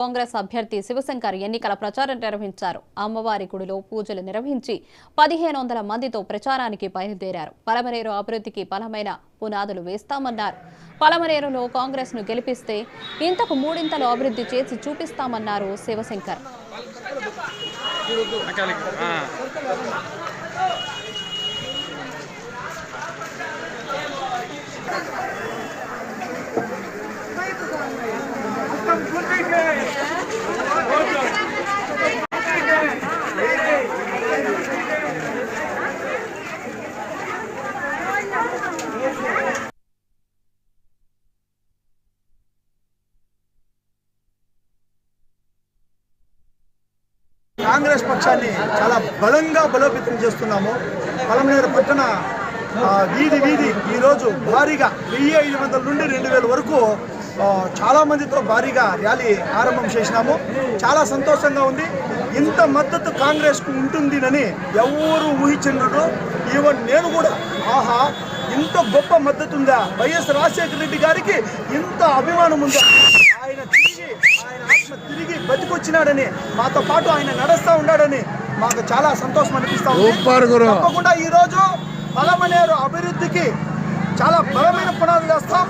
కాంగ్రెస్ అభ్యర్థి శివశంకర్ ఎన్నికల ప్రచారం నిర్వహించారు. అమ్మవారి గుడిలో పూజలు నిర్వహించి 1500 మందితో ప్రచారానికి బయలుదేరారు. పలమనేరు అభివృద్ధికి బలమైన పునాదులు వేస్తామన్నారు. పలమనేరులో కాంగ్రెస్ ను గెలిపిస్తే ఇంతకు మూడింతలు అభివృద్ధి చేసి చూపిస్తామన్నారు శివశంకర్. కాంగ్రెస్ పక్షాన్ని చాలా బలంగా బలోపేతం చేస్తున్నాము. పలమనేరు పట్టణ వీధి ఈరోజు భారీగా 1500 నుండి 2000 వరకు చాలా మందితో భారీగా ర్యాలీ ఆరంభం చేసినాము. చాలా సంతోషంగా ఉంది. ఇంత మద్దతు కాంగ్రెస్కు ఉంటుందినని ఎవరు ఊహించినారు. ఈవెన్ నేను కూడా ఆహా ఇంత గొప్ప మద్దతు ఉందా, వైఎస్ రాజశేఖర రెడ్డి గారికి ఇంత అభిమానం ఉందా, ఆయన ఆత్మ తిరిగి బతికొచ్చినాడని మాతో పాటు ఆయన నడుస్తూ ఉన్నాడని మాకు చాలా సంతోషం అనిపిస్తా ఉంది. తప్పకుండా ఈరోజు పలమనేరు అభివృద్ధికి చాలా బలమైన పునాదులు వేస్తాం.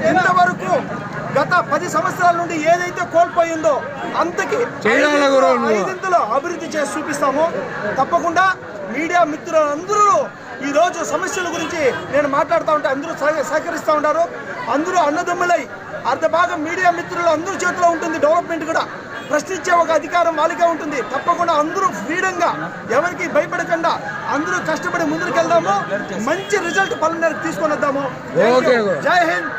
ఇంతవరకు గత 10 సంవత్సరాల నుండి ఏదైతే కోల్పోయిందో అంతకి 5 అభివృద్ధి చేసి చూపిస్తాము. తప్పకుండా మీడియా మిత్రులందరూ ఈరోజు సమస్యల గురించి నేను మాట్లాడుతూ ఉంటే అందరూ సహకరిస్తూ ఉన్నారు. అందరూ అన్నదమ్ములై అర్ధభాగం మీడియా మిత్రులు అందరూ చేతిలో ఉంటుంది. డెవలప్మెంట్ కూడా ప్రశ్నించే ఒక అధికారం వాళ్ళకే ఉంటుంది. తప్పకుండా అందరూ ఫ్రీడంగా ఎవరికి భయపడకుండా అందరూ కష్టపడి ముందుకు వెళ్దాము. మంచి రిజల్ట్ పలమనేరుకు తీసుకొని వద్దాము. జై హింద్.